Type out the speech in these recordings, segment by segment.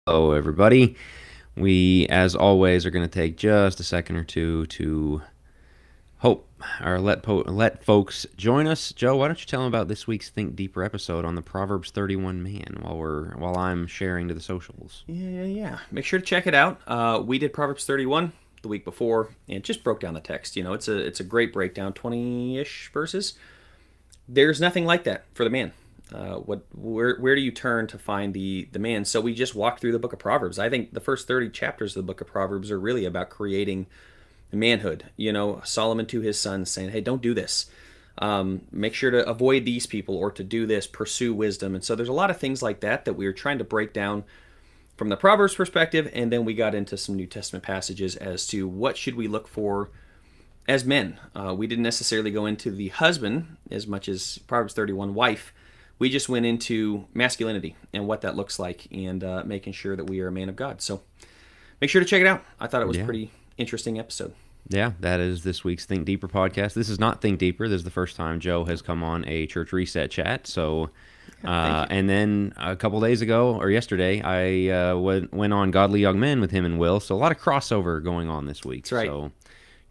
Hello, everybody. We, as always, are going to take just a second or two to hope or let folks join us. Joe, why don't you tell them about this week's Think Deeper episode on the Proverbs 31 man while I'm sharing to the socials. Yeah. Make sure to check it out. We did Proverbs 31 the week before and just broke down the text. It's a great breakdown, 20-ish verses. There's nothing like that for the man. Where do you turn to find the man? So we just walked through the book of Proverbs. I think the first 30 chapters of the book of Proverbs are really about creating manhood. Solomon to his sons saying, "Hey, don't do this. Make sure to avoid these people, or to do this, pursue wisdom." And so there's a lot of things like that we were trying to break down from the Proverbs perspective, and then we got into some New Testament passages as to what should we look for as men. We didn't necessarily go into the husband as much as Proverbs 31 wife. We just went into masculinity and what that looks like, and making sure that we are a man of God. So make sure to check it out. I thought it was a pretty interesting episode. Yeah, that is this week's Think Deeper podcast. This is not Think Deeper. This is the first time Joe has come on a church reset chat. So, and then a couple days ago, or yesterday, I went on Godly Young Men with him and Will. So a lot of crossover going on this week. That's right. So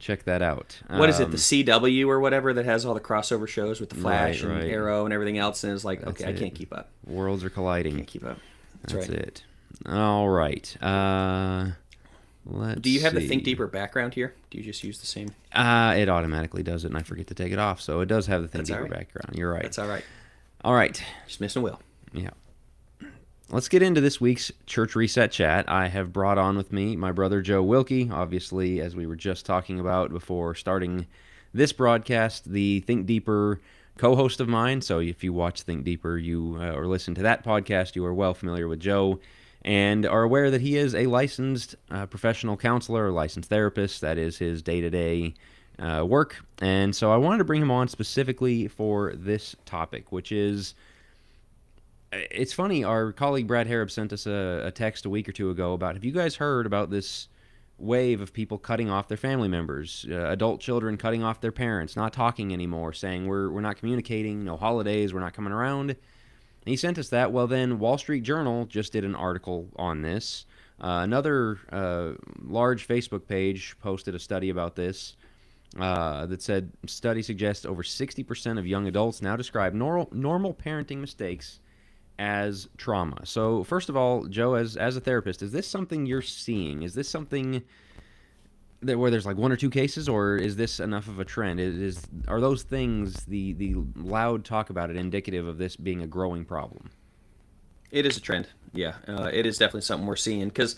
check that out. What is it, the CW or whatever, that has all the crossover shows with the Flash and right. Arrow and everything else? And it's like, That's okay, it. I can't keep up. Worlds are colliding. Can't keep up. That's it. All right. Do you have see. the Think Deeper background here? Do you just use the same? It automatically does it, and I forget to take it off. So it does have the Think Deeper background. You're right. That's all right. All right. Just missing Will. Yeah. Let's get into this week's Church Reset Chat. I have brought on with me my brother Joe Wilkie, obviously, as we were just talking about before starting this broadcast, the Think Deeper co-host of mine. So if you watch Think Deeper, or listen to that podcast, you are well familiar with Joe and are aware that he is a licensed professional counselor or licensed therapist. That is his day-to-day work. And so I wanted to bring him on specifically for this topic, which is, it's funny, our colleague Brad Harrop sent us a text a week or two ago about, have you guys heard about this wave of people cutting off their family members, adult children cutting off their parents, not talking anymore, saying we're not communicating, no holidays, we're not coming around? And he sent us that. Well, then Wall Street Journal just did an article on this. Another large Facebook page posted a study about this that said, study suggests over 60% of young adults now describe normal parenting mistakes as trauma. So first of all, Joe, as a therapist, is this something you're seeing? Is this something where there's like one or two cases, or is this enough of a trend? Are those things, the loud talk about it, indicative of this being a growing problem? It is a trend. Yeah, it is definitely something we're seeing, because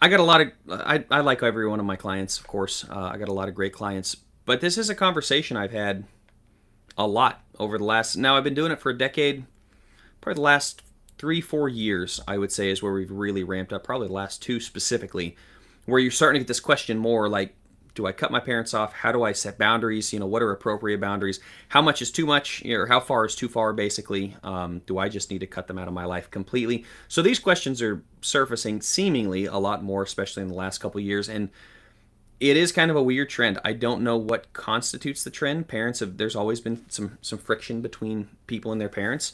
I got a lot of, I like every one of my clients, of course. I got a lot of great clients, but this is a conversation I've had a lot over the last, now I've been doing it for a decade. Probably the last 3-4 years, I would say, is where we've really ramped up. Probably the last 2 specifically, where you're starting to get this question more like, do I cut my parents off? How do I set boundaries? What are appropriate boundaries? How much is too much, or how far is too far, basically? Do I just need to cut them out of my life completely? So these questions are surfacing seemingly a lot more, especially in the last couple of years. And it is kind of a weird trend. I don't know what constitutes the trend. There's always been some friction between people and their parents.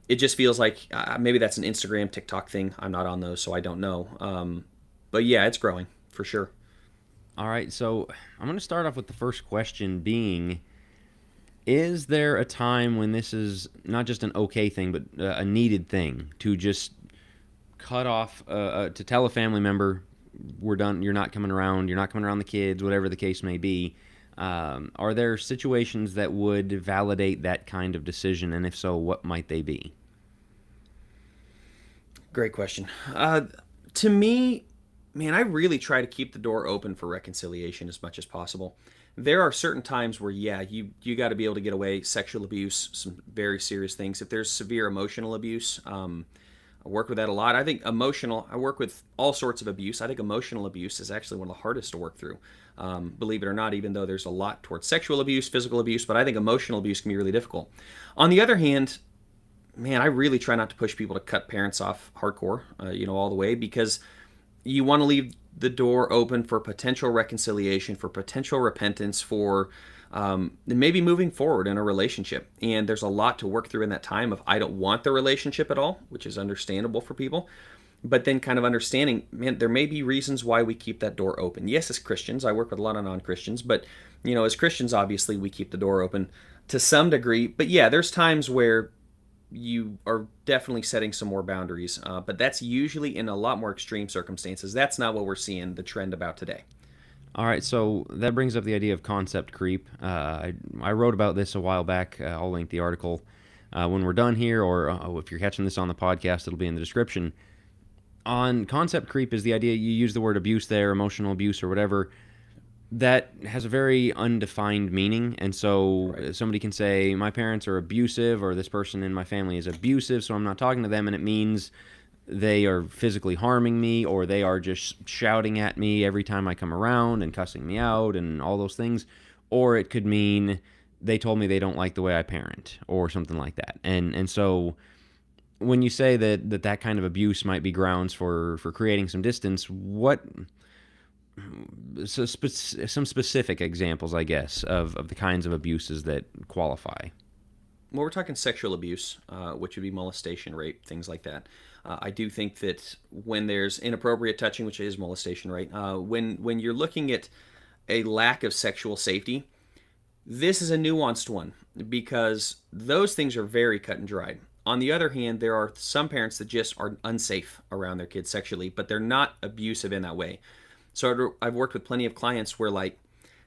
It just feels like maybe that's an Instagram, TikTok thing. I'm not on those, so I don't know. But yeah, it's growing for sure. All right, so I'm going to start off with the first question being, is there a time when this is not just an okay thing, but a needed thing to just cut off, to tell a family member, we're done, you're not coming around the kids, whatever the case may be? Are there situations that would validate that kind of decision, and if so, what might they be? Great question. To me, man, I really try to keep the door open for reconciliation as much as possible. There are certain times where, yeah, you got to be able to get away. Sexual abuse, some very serious things. If there's severe emotional abuse, I work with that a lot. I work with all sorts of abuse. I think emotional abuse is actually one of the hardest to work through. Believe it or not, even though there's a lot towards sexual abuse, physical abuse, but I think emotional abuse can be really difficult. On the other hand, man, I really try not to push people to cut parents off hardcore, all the way, because you want to leave the door open for potential reconciliation, for potential repentance, for maybe moving forward in a relationship. And there's a lot to work through in that time of, I don't want the relationship at all, which is understandable for people. but then kind of understanding, man, there may be reasons why we keep that door open. Yes, as Christians, I work with a lot of non-Christians, but as Christians, obviously, we keep the door open to some degree. But yeah, there's times where you are definitely setting some more boundaries, but that's usually in a lot more extreme circumstances. That's not what we're seeing the trend about today. All right, so that brings up the idea of concept creep. I wrote about this a while back. I'll link the article when we're done here, or if you're catching this on the podcast, it'll be in the description. On concept creep is the idea, you use the word abuse there, emotional abuse or whatever, that has a very undefined meaning. And so Right. somebody can say, my parents are abusive, or this person in my family is abusive, so I'm not talking to them, and it means they are physically harming me, or they are just shouting at me every time I come around and cussing me out and all those things. Or it could mean they told me they don't like the way I parent or something like that. And so when you say that kind of abuse might be grounds for creating some distance, what some specific examples, I guess, of the kinds of abuses that qualify? Well, we're talking sexual abuse, which would be molestation, rape, things like that. I do think that when there's inappropriate touching, which is molestation, right? When you're looking at a lack of sexual safety, this is a nuanced one because those things are very cut and dried. On the other hand, there are some parents that just are unsafe around their kids sexually, but they're not abusive in that way. So I've worked with plenty of clients where like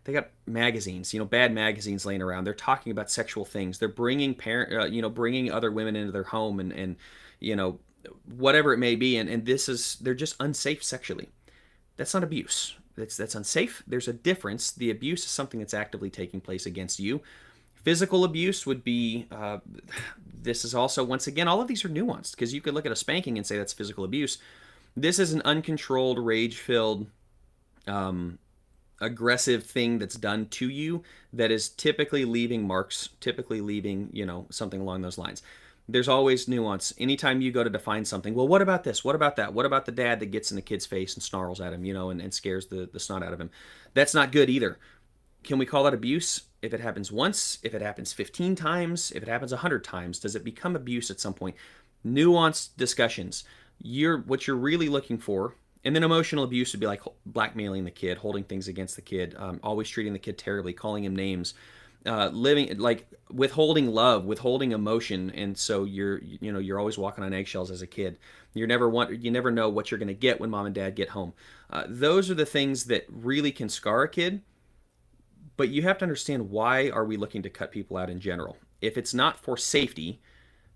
they got magazines, bad magazines laying around. They're talking about sexual things. They're bringing bringing other women into their home and you know, whatever it may be. And they're just unsafe sexually. That's not abuse. That's unsafe. There's a difference. The abuse is something that's actively taking place against you. Physical abuse would be, this is also, once again, all of these are nuanced because you could look at a spanking and say that's physical abuse. This is an uncontrolled, rage filled, aggressive thing that's done to you that is typically leaving marks, typically leaving, something along those lines. There's always nuance. Anytime you go to define something, well, what about this? What about that? What about the dad that gets in the kid's face and snarls at him, and scares the snot out of him? That's not good either. Can we call that abuse? If it happens once, if it happens 15 times, if it happens 100 times, does it become abuse at some point? Nuanced discussions. What you're really looking for, and then emotional abuse would be like blackmailing the kid, holding things against the kid, always treating the kid terribly, calling him names, living like withholding love, withholding emotion, and so you're always walking on eggshells as a kid. You never know what you're going to get when mom and dad get home. Those are the things that really can scar a kid. But you have to understand, why are we looking to cut people out in general? If it's not for safety,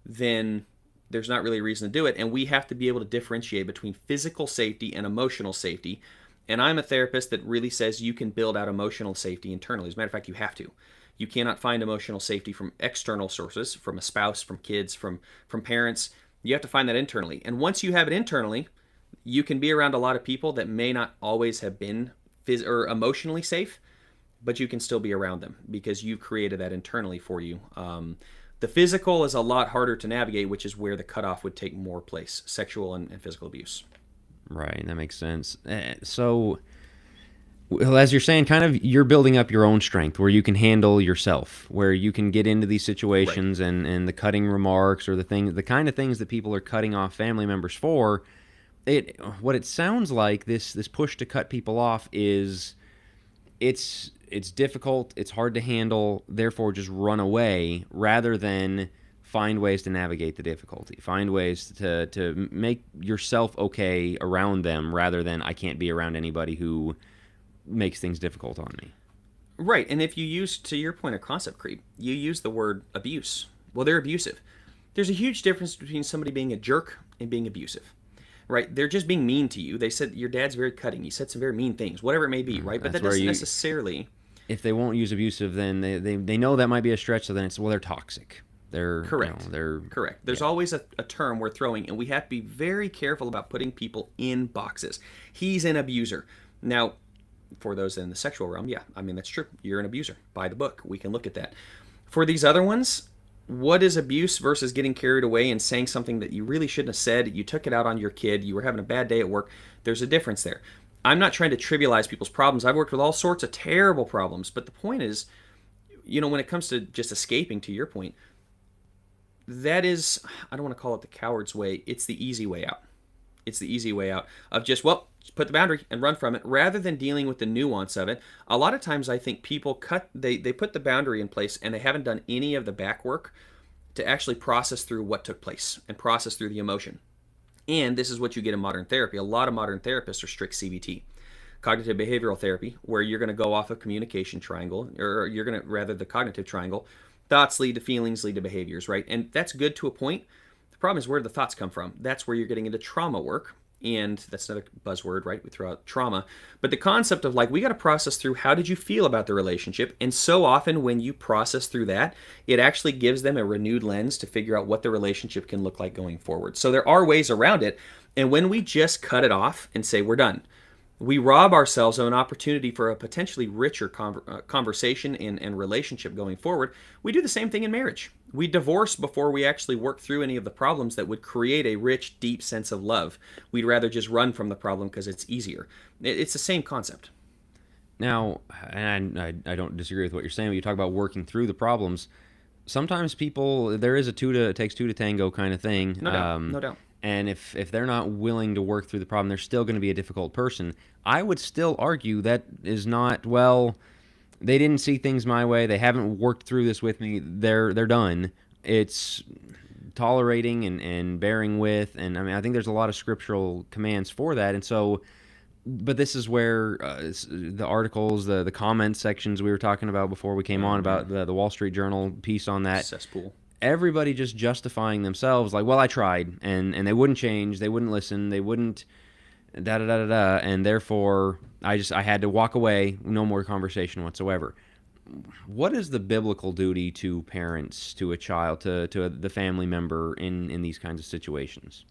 then there's not really a reason to do it. And we have to be able to differentiate between physical safety and emotional safety. And I'm a therapist that really says you can build out emotional safety internally. As a matter of fact, you have to. You cannot find emotional safety from external sources, from a spouse, from kids, from parents. You have to find that internally. And once you have it internally, you can be around a lot of people that may not always have been or emotionally safe, but you can still be around them because you've created that internally for you. The physical is a lot harder to navigate, which is where the cutoff would take more place: sexual and physical abuse. Right, that makes sense. So, well, as you're saying, kind of you're building up your own strength where you can handle yourself, where you can get into these Right. situations and the cutting remarks or the kind of things that people are cutting off family members for. What it sounds like, this push to cut people off is it's difficult, it's hard to handle, therefore just run away rather than find ways to navigate the difficulty, find ways to make yourself okay around them rather than I can't be around anybody who makes things difficult on me. Right. And if you use, to your point of concept creep, you use the word abuse. Well, they're abusive. There's a huge difference between somebody being a jerk and being abusive. Right? They're just being mean to you. They said your dad's very cutting. He said some very mean things, whatever it may be, right? But That's that where doesn't you, necessarily. if they won't use abusive, then they know that might be a stretch, so then it's, well, they're toxic. Correct. They're, Correct. There's yeah. always a term we're throwing, and we have to be very careful about putting people in boxes. He's an abuser. Now, for those in the sexual realm, yeah, I mean, that's true. You're an abuser. Buy the book. We can look at that. For these other ones, what is abuse versus getting carried away and saying something that you really shouldn't have said? You took it out on your kid. You were having a bad day at work. There's a difference there. I'm not trying to trivialize people's problems. I've worked with all sorts of terrible problems. But the point is, when it comes to just escaping, to your point, that is, I don't want to call it the coward's way. It's the easy way out. It's the easy way out of just, well, just put the boundary and run from it rather than dealing with the nuance of it. A lot of times I think people they put the boundary in place and they haven't done any of the back work to actually process through what took place and process through the emotion. And this is what you get in modern therapy. A lot of modern therapists are strict CBT, cognitive behavioral therapy, where you're going to go off a communication triangle, or you're going to, rather, the cognitive triangle. Thoughts lead to feelings, lead to behaviors, right? And that's good to a point. The problem is, where do the thoughts come from? That's where you're getting into trauma work. And that's another buzzword, right? We throw out trauma. But the concept of, like, we got to process through, how did you feel about the relationship? And so often when you process through that, it actually gives them a renewed lens to figure out what the relationship can look like going forward. So there are ways around it. And when we just cut it off and say, we're done, we rob ourselves of an opportunity for a potentially richer conversation and relationship going forward. We do the same thing in marriage. We divorce before we actually work through any of the problems that would create a rich, deep sense of love. We'd rather just run from the problem because it's easier. It's the same concept. Now, and I don't disagree with what you're saying, but you talk about working through the problems. Sometimes people, there is it takes two to tango kind of thing. No doubt. No doubt. And if they're not willing to work through the problem, they're still going to be a difficult person. I would still argue that is not, well, they didn't see things my way. They haven't worked through this with me. They're done. It's tolerating and bearing with. And I mean, I think there's a lot of scriptural commands for that. And so, but this is where the articles, the comment sections we were talking about before we came on about the Wall Street Journal piece on that. Cesspool. Everybody just justifying themselves, like, well, I tried, and they wouldn't change, they wouldn't listen, they wouldn't da da da da da, and therefore I had to walk away, no more conversation whatsoever. What is the biblical duty to parents, to a child, to the family member in these kinds of situations?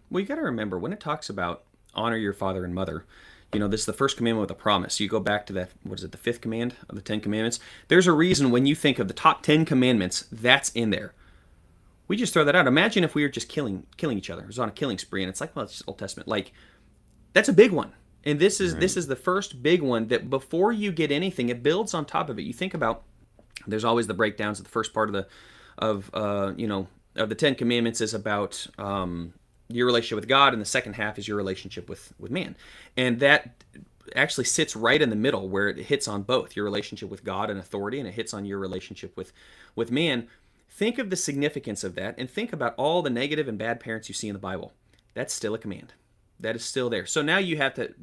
Well, you got to remember, when it talks about honor your father and mother, this is the first commandment with a promise. You go back to that, what is it, the fifth command of the 10 Commandments? There's a reason when you think of the top 10 commandments, that's in there. We just throw that out. Imagine if we were just killing each other. It was on a killing spree, and it's like, well, it's just Old Testament. Like, that's a big one. And this is the first big one that before you get anything, it builds on top of it. You think about, there's always the breakdowns of the first part of the 10 Commandments is about your relationship with God, and the second half is your relationship with man. And that actually sits right in the middle, where it hits on both your relationship with God and authority, and it hits on your relationship with man. Think of the significance of that, and think about all the negative and bad parents you see in the Bible. That's still a command. That is still there. So now you have to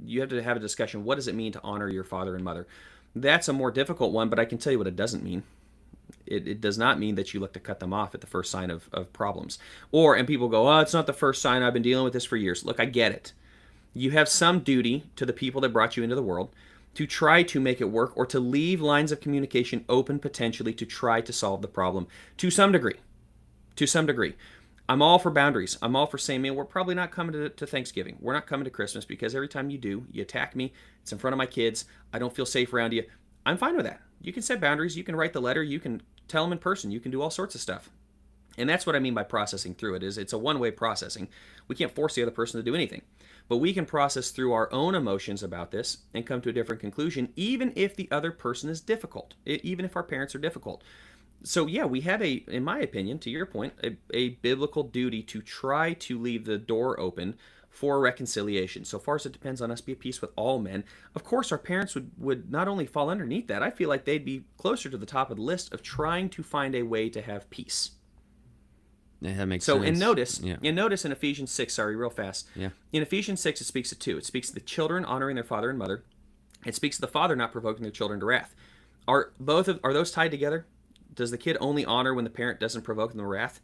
have a discussion. What does it mean to honor your father and mother? That's a more difficult one, but I can tell you what it doesn't mean. It does not mean that you look to cut them off at the first sign of problems. And people go, oh, it's not the first sign. I've been dealing with this for years. Look, I get it. You have some duty to the people that brought you into the world to try to make it work, or to leave lines of communication open potentially to try to solve the problem to some degree. To some degree. I'm all for boundaries. I'm all for saying, man, we're probably not coming to Thanksgiving. We're not coming to Christmas, because every time you do, you attack me. It's in front of my kids. I don't feel safe around you. I'm fine with that. You can set boundaries. You can write the letter. You can tell them in person. You can do all sorts of stuff. And that's what I mean by processing through it. It's a one-way processing. We can't force the other person to do anything. But we can process through our own emotions about this and come to a different conclusion, even if the other person is difficult, even if our parents are difficult. So yeah, we have in my opinion, to your point, a biblical duty to try to leave the door open for reconciliation. So far as it depends on us, be at peace with all men. Of course, our parents would not only fall underneath that, I feel like they'd be closer to the top of the list of trying to find a way to have peace. Yeah, that makes sense. So, and notice in Ephesians 6, real fast. Yeah. In Ephesians 6, it speaks of two. It speaks of the children honoring their father and mother. It speaks of the father not provoking their children to wrath. Are those tied together? Does the kid only honor when the parent doesn't provoke them to wrath?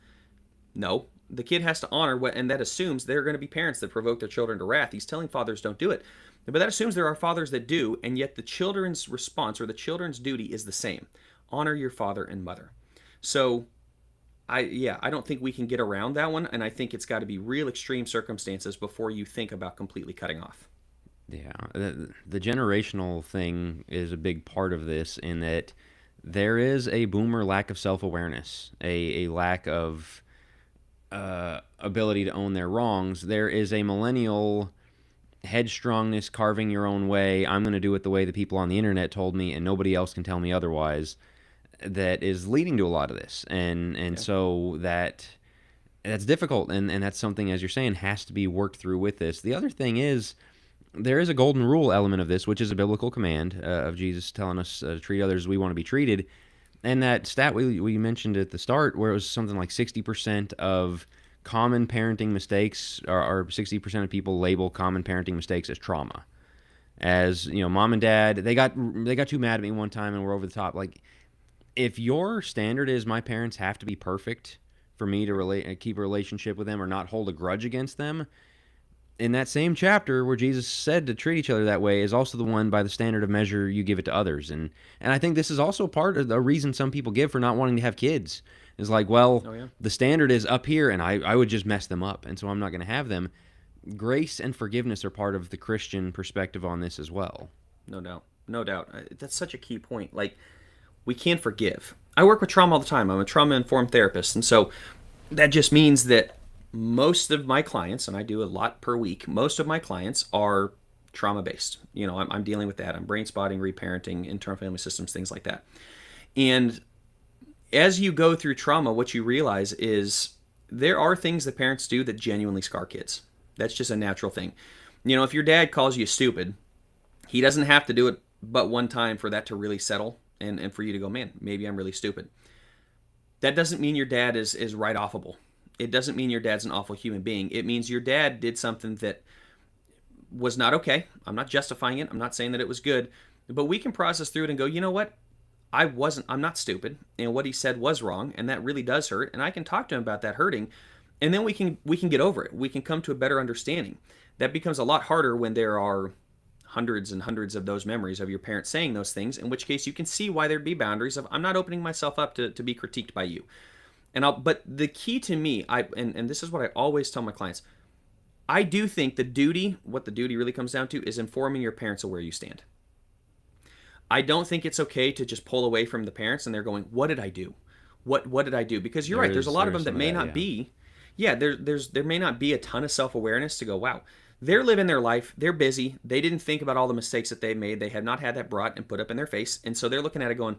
No. The kid has to honor and that assumes there are going to be parents that provoke their children to wrath. He's telling fathers don't do it. But that assumes there are fathers that do, and yet the children's response, or the children's duty, is the same. Honor your father and mother. So I don't think we can get around that one, and I think it's got to be real extreme circumstances before you think about completely cutting off. Yeah, the generational thing is a big part of this, in that there is a boomer lack of self-awareness, a lack of ability to own their wrongs. There is a millennial headstrongness, carving your own way. I'm going to do it the way the people on the internet told me, and nobody else can tell me otherwise, that is leading to a lot of this. And so that that's difficult, and that's something, as you're saying, has to be worked through with this. The other thing is, there is a golden rule element of this, which is a biblical command of Jesus telling us to treat others as we want to be treated. And that stat we mentioned at the start, where it was something like 60% of common parenting mistakes, or 60% of people label common parenting mistakes as trauma. As you know, mom and dad, they got too mad at me one time and we're over the top. Like, if your standard is my parents have to be perfect for me to keep a relationship with them or not hold a grudge against them, in that same chapter where Jesus said to treat each other that way is also the one by the standard of measure you give it to others. And I think this is also part of the reason some people give for not wanting to have kids. Is like, well, Oh yeah, the standard is up here and I would just mess them up, and so I'm not going to have them. Grace and forgiveness are part of the Christian perspective on this as well. no doubt, no doubt. That's such a key point. Like, we can forgive. I work with trauma all the time. I'm a trauma informed therapist, and so that just means that most of my clients, and I do a lot per week, most of my clients are trauma based. You know, I'm dealing with that. I'm brain spotting, reparenting, internal family systems, things like that. And as you go through trauma, what you realize is there are things that parents do that genuinely scar kids. That's just a natural thing. You know, if your dad calls you stupid, he doesn't have to do it but one time for that to really settle and for you to go, man, maybe I'm really stupid. That doesn't mean your dad is right offable. It doesn't mean your dad's an awful human being. It means your dad did something that was not okay. I'm not justifying it. I'm not saying that it was good. But we can process through it and go, you know what? I'm not stupid. And what he said was wrong. And that really does hurt. And I can talk to him about that hurting. And then we can get over it. We can come to a better understanding. That becomes a lot harder when there are hundreds and hundreds of those memories of your parents saying those things, in which case you can see why there'd be boundaries of, I'm not opening myself up to be critiqued by you. But the key to me, and this is what I always tell my clients, I do think what the duty really comes down to is informing your parents of where you stand. I don't think it's okay to just pull away from the parents and they're going, what did I do? What did I do? Because you're right, there's a lot of them that may not be, there may not be a ton of self-awareness to go, wow, they're living their life, they're busy, they didn't think about all the mistakes that they made, they have not had that brought and put up in their face, and so they're looking at it going,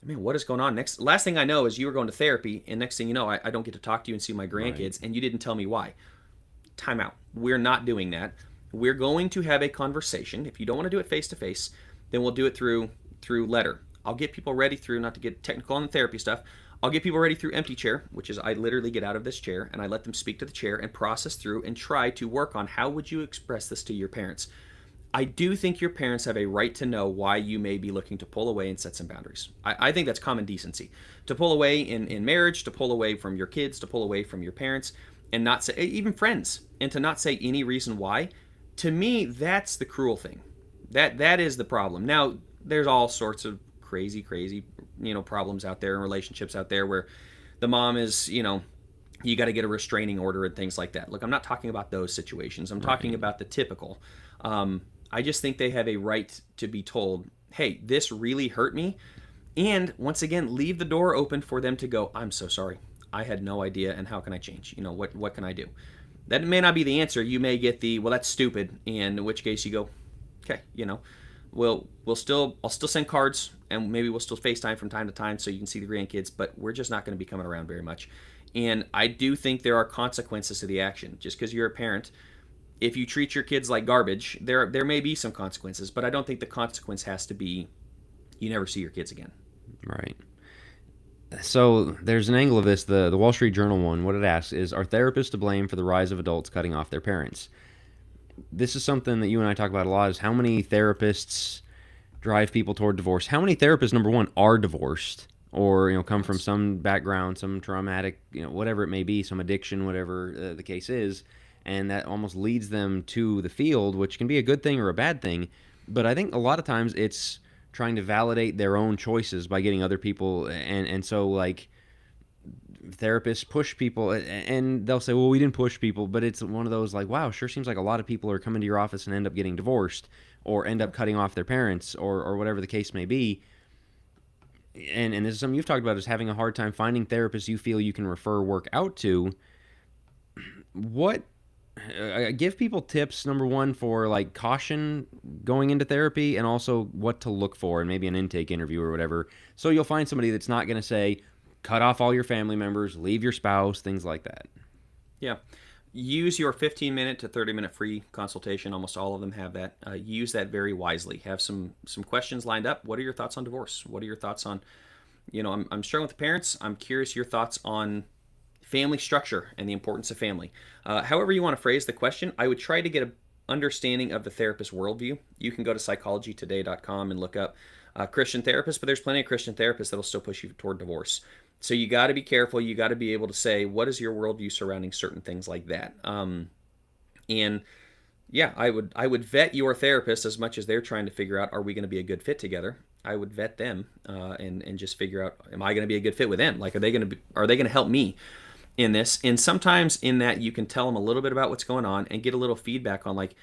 man, what is going on? Last thing I know is you were going to therapy, and next thing you know, I don't get to talk to you and see my grandkids, and you didn't tell me why. Time out. We're not doing that. We're going to have a conversation. If you don't want to do it face to face, then we'll do it through letter. I'll get people ready through, not to get technical on the therapy stuff, I'll get people ready through empty chair, which is I literally get out of this chair and I let them speak to the chair and process through and try to work on how would you express this to your parents. I do think your parents have a right to know why you may be looking to pull away and set some boundaries. I think that's common decency. To pull away in marriage, to pull away from your kids, to pull away from your parents, and not say, even friends, and to not say any reason why, to me, that's the cruel thing. That is the problem. Now, there's all sorts of crazy, problems out there and relationships out there where the mom is, you got to get a restraining order and things like that. Look, I'm not talking about those situations. I'm talking about the typical. I just think they have a right to be told, hey, this really hurt me. And once again, leave the door open for them to go, I'm so sorry. I had no idea, and how can I change? What can I do? That may not be the answer. You may get the, well, that's stupid, and in which case you go, okay, I'll still send cards, and maybe we'll still FaceTime from time to time so you can see the grandkids, but we're just not going to be coming around very much. And I do think there are consequences to the action. Just because you're a parent, if you treat your kids like garbage, there may be some consequences, but I don't think the consequence has to be you never see your kids again. Right. So there's an angle of this, the Wall Street Journal one. What it asks is, are therapists to blame for the rise of adults cutting off their parents? This is something that you and I talk about a lot, is how many therapists drive people toward divorce. How many therapists, number one, are divorced or, come from some background, some traumatic, whatever it may be, some addiction, whatever the case is, and that almost leads them to the field, which can be a good thing or a bad thing. But I think a lot of times it's trying to validate their own choices by getting other people, and so like therapists push people, and they'll say, well, we didn't push people, but it's one of those like, wow, sure seems like a lot of people are coming to your office and end up getting divorced or end up cutting off their parents or whatever the case may be. And this is something you've talked about, is having a hard time finding therapists you feel you can refer work out to. What give people tips, number one, for like caution going into therapy, and also what to look for and maybe an intake interview or whatever, so you'll find somebody that's not going to say cut off all your family members, leave your spouse, things like that. Yeah. Use your 15-minute to 30-minute free consultation. Almost all of them have that. Use that very wisely. Have some questions lined up. What are your thoughts on divorce? What are your thoughts on, I'm struggling with the parents. I'm curious your thoughts on family structure and the importance of family. However you want to phrase the question, I would try to get an understanding of the therapist worldview. You can go to psychologytoday.com and look up Christian therapists, but there's plenty of Christian therapists that'll still push you toward divorce. So you got to be careful. You got to be able to say, what is your worldview surrounding certain things like that? And yeah, I would vet your therapist as much as they're trying to figure out, are we going to be a good fit together? I would vet them and just figure out, am I going to be a good fit with them? Like, are they going to help me in this? And sometimes in that you can tell them a little bit about what's going on and get a little feedback on, like,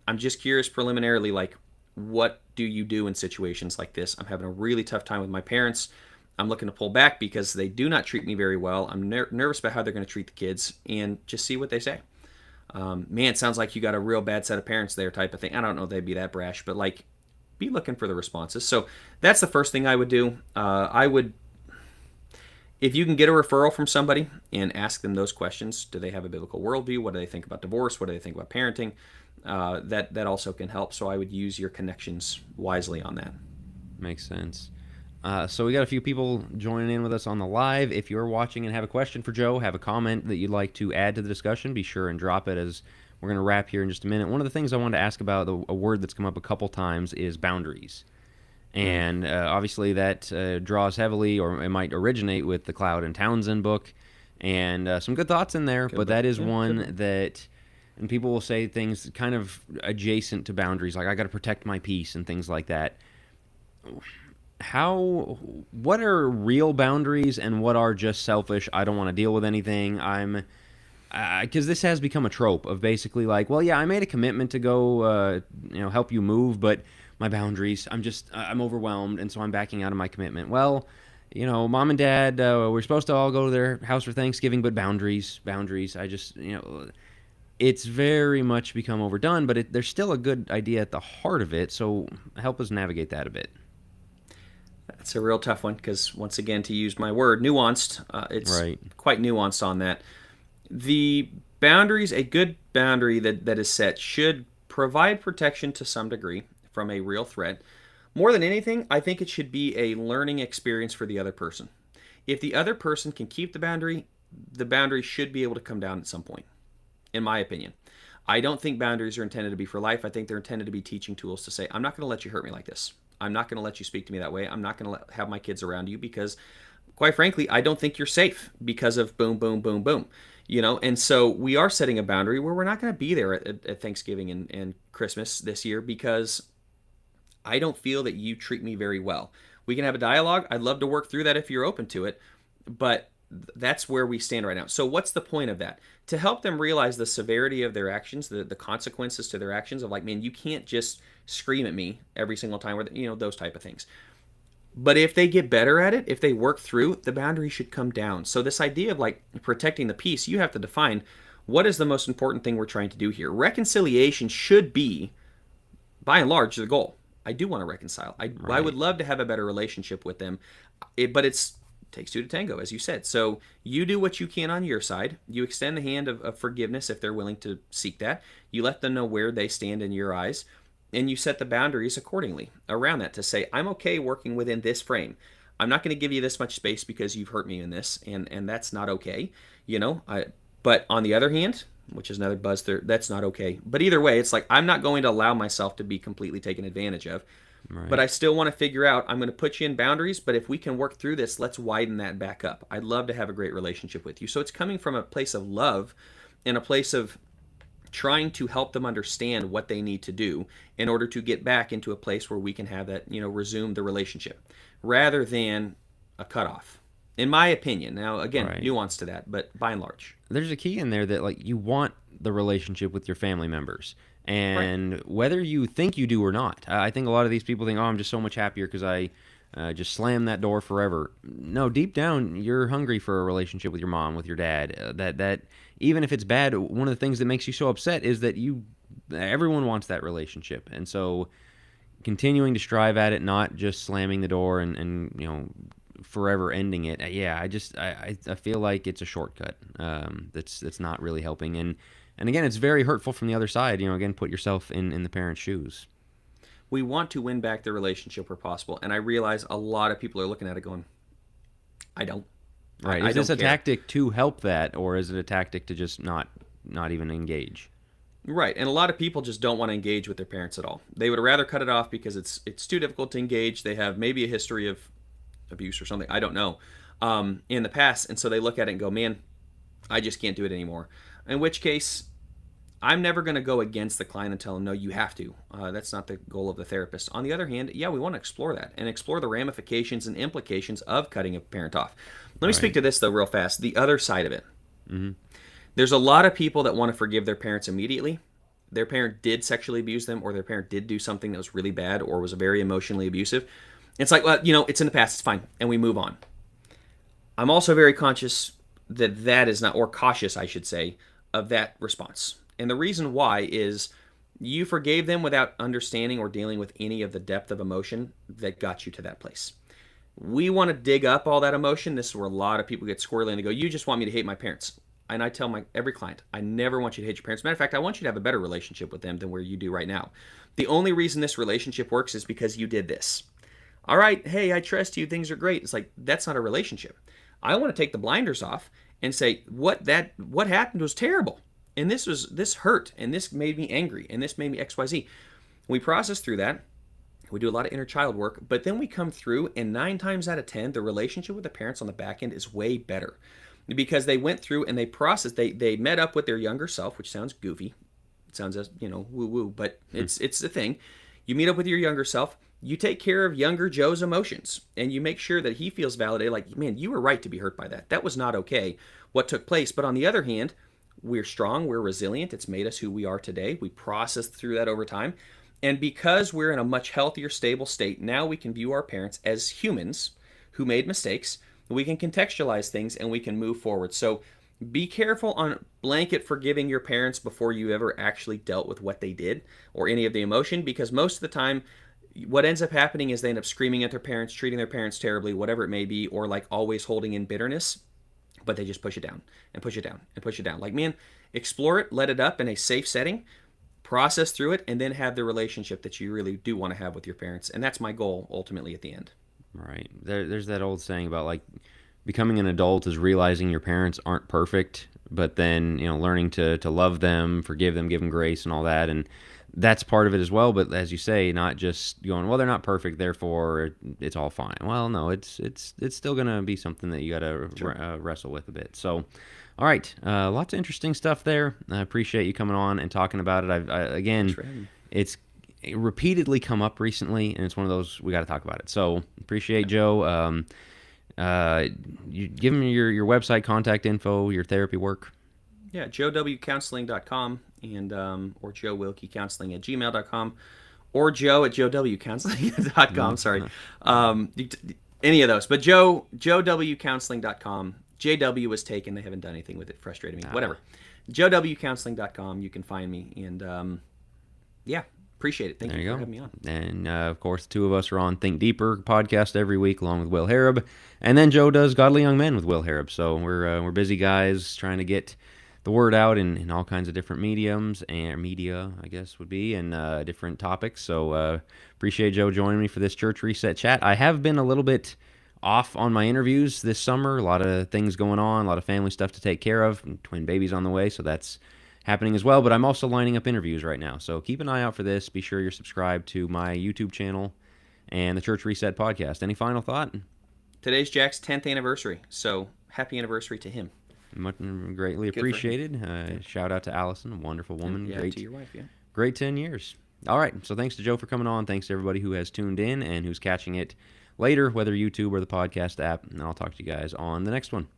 I'm just curious preliminarily, like, what do you do in situations like this? I'm having a really tough time with my parents. I'm looking to pull back because they do not treat me very well. I'm nervous about how they're going to treat the kids, and just see what they say. Man, it sounds like you got a real bad set of parents there, type of thing. I don't know if they'd be that brash, but like, be looking for the responses. So that's the first thing I would do. If you can get a referral from somebody and ask them those questions, do they have a biblical worldview? What do they think about divorce? What do they think about parenting? That also can help. So I would use your connections wisely on that. Makes sense. So we got a few people joining in with us on the live. If you're watching and have a question for Joe, have a comment that you'd like to add to the discussion, be sure and drop it, as we're going to wrap here in just a minute. One of the things I wanted to ask about, a word that's come up a couple times, is boundaries. And obviously that draws heavily, or it might originate with the Cloud and Townsend book, and some good thoughts in there, but that is one that, and people will say things kind of adjacent to boundaries, like I got to protect my peace and things like that. What are real boundaries and what are just selfish, I don't want to deal with anything, because this has become a trope of basically like, well, yeah, I made a commitment to go help you move, but my boundaries, I'm overwhelmed, and so I'm backing out of my commitment. Well, mom and dad, we're supposed to all go to their house for Thanksgiving, but boundaries, it's very much become overdone, but there's still a good idea at the heart of it, so help us navigate that a bit. That's a real tough one, because once again, to use my word, nuanced, it's right. Quite nuanced on that. The boundaries, a good boundary that is set, should provide protection to some degree from a real threat. More than anything, I think it should be a learning experience for the other person. If the other person can keep the boundary should be able to come down at some point, in my opinion. I don't think boundaries are intended to be for life. I think they're intended to be teaching tools to say, I'm not going to let you hurt me like this. I'm not going to let you speak to me that way. I'm not going to have my kids around you because, quite frankly, I don't think you're safe because of boom, boom, boom, boom. And so we are setting a boundary where we're not going to be there at Thanksgiving and Christmas this year because I don't feel that you treat me very well. We can have a dialogue. I'd love to work through that if you're open to it, but that's where we stand right now. So what's the point of that? To help them realize the severity of their actions, the consequences to their actions of, like, man, you can't just scream at me every single time, or those type of things. But if they get better at it, if they work through, the boundary should come down. So this idea of like protecting the peace, you have to define what is the most important thing we're trying to do here. Reconciliation should be, by and large, the goal. I do want to reconcile. I would love to have a better relationship with them, but it takes two to tango, as you said. So you do what you can on your side. You extend the hand of forgiveness if they're willing to seek that. You let them know where they stand in your eyes, and you set the boundaries accordingly around that to say, I'm okay working within this frame. I'm not going to give you this much space because you've hurt me in this, and that's not okay. But on the other hand, which is another buzz there, that's not okay. But either way, it's like, I'm not going to allow myself to be completely taken advantage of. Right. But I still want to figure out, I'm going to put you in boundaries, but if we can work through this, let's widen that back up. I'd love to have a great relationship with you. So it's coming from a place of love and a place of trying to help them understand what they need to do in order to get back into a place where we can have that, resume the relationship rather than a cutoff. In my opinion. Now, again, nuance to that, but by and large. There's a key in there that, like, you want the relationship with your family members. And whether you think you do or not, I think a lot of these people think, oh, I'm just so much happier because I just slammed that door forever. No, deep down, you're hungry for a relationship with your mom, with your dad. That even if it's bad, one of the things that makes you so upset is that everyone wants that relationship. And so continuing to strive at it, not just slamming the door and forever ending it. Yeah, I feel like it's a shortcut. That's not really helping. And again, it's very hurtful from the other side. Again, put yourself in the parent's shoes. We want to win back the relationship where possible, and I realize a lot of people are looking at it going, I don't. Right. Is this a tactic to help that, or is it a tactic to just not even engage? Right, and a lot of people just don't want to engage with their parents at all. They would rather cut it off because it's too difficult to engage. They have maybe a history of abuse or something, I don't know, in the past, and so they look at it and go, man, I just can't do it anymore. In which case, I'm never going to go against the client and tell them, no, you have to. That's not the goal of the therapist. On the other hand, yeah, we want to explore that and explore the ramifications and implications of cutting a parent off. Let me speak to this, though, real fast. The other side of it. Mm-hmm. There's a lot of people that want to forgive their parents immediately. Their parent did sexually abuse them, or their parent did do something that was really bad or was very emotionally abusive. It's like, well, it's in the past, it's fine, and we move on. I'm also very conscious that is not, or cautious, I should say, of that response. And the reason why is you forgave them without understanding or dealing with any of the depth of emotion that got you to that place. We want to dig up all that emotion. This is where a lot of people get squirrely and they go, you just want me to hate my parents. And I tell every client, I never want you to hate your parents. Matter of fact, I want you to have a better relationship with them than where you do right now. The only reason this relationship works is because you did this. All right, hey, I trust you. Things are great. It's like, that's not a relationship. I want to take the blinders off and say, what happened was terrible. And this hurt, and this made me angry, and this made me XYZ. We process through that. We do a lot of inner child work, but then we come through, and 9 times out of 10, the relationship with the parents on the back end is way better. Because they went through and they processed, they met up with their younger self, which sounds goofy. It sounds as, woo-woo, but it's the thing. You meet up with your younger self, you take care of younger Joe's emotions, and you make sure that he feels validated, like, man, you were right to be hurt by that. That was not okay, what took place. But on the other hand, we're strong, we're resilient, it's made us who we are today. We processed through that over time. And because we're in a much healthier, stable state, now we can view our parents as humans who made mistakes. We can contextualize things and we can move forward. So be careful on blanket forgiving your parents before you ever actually dealt with what they did or any of the emotion, because most of the time what ends up happening is they end up screaming at their parents, treating their parents terribly, whatever it may be, or like always holding in bitterness, but they just push it down and push it down and push it down. Like, man, explore it, let it up in a safe setting, process through it, and then have the relationship that you really do want to have with your parents. And that's my goal ultimately at the end. Right. There's that old saying about like becoming an adult is realizing your parents aren't perfect, but then, learning to love them, forgive them, give them grace and all that. And that's part of it as well. But as you say, not just going, well, they're not perfect, therefore it's all fine. Well, no, it's still going to be something that you got to wrestle with a bit. So, all right. Lots of interesting stuff there. I appreciate you coming on and talking about it. Again, it's repeatedly come up recently, and it's one of those we got to talk about it. So appreciate Joe. You give me your website, contact info, your therapy work. Yeah, joewcounseling.com and or joewilkiecounseling@gmail.com or joe@joewcounseling.com. Sorry, any of those. But joewcounseling.com. JW was taken. They haven't done anything with it. Frustrated me. Whatever. joewcounseling.com. You can find me, and yeah. Appreciate it. Thank you for having me on. And, of course, the two of us are on Think Deeper podcast every week along with Will Harrop. And then Joe does Godly Young Men with Will Harrop. So we're busy guys trying to get the word out in all kinds of different mediums and media, I guess, would be, and different topics. So appreciate Joe joining me for this Church Reset chat. I have been a little bit off on my interviews this summer. A lot of things going on, a lot of family stuff to take care of, and twin babies on the way. So that's happening as well, but I'm also lining up interviews right now. So keep an eye out for this. Be sure you're subscribed to my YouTube channel and the Church Reset podcast. Any final thought? Today's Jack's 10th anniversary, so happy anniversary to him. Much greatly appreciated. Shout out to Allison, a wonderful woman. Yeah, great, to your wife, yeah. Great 10 years. All right, so thanks to Joe for coming on. Thanks to everybody who has tuned in and who's catching it later, whether YouTube or the podcast app. And I'll talk to you guys on the next one.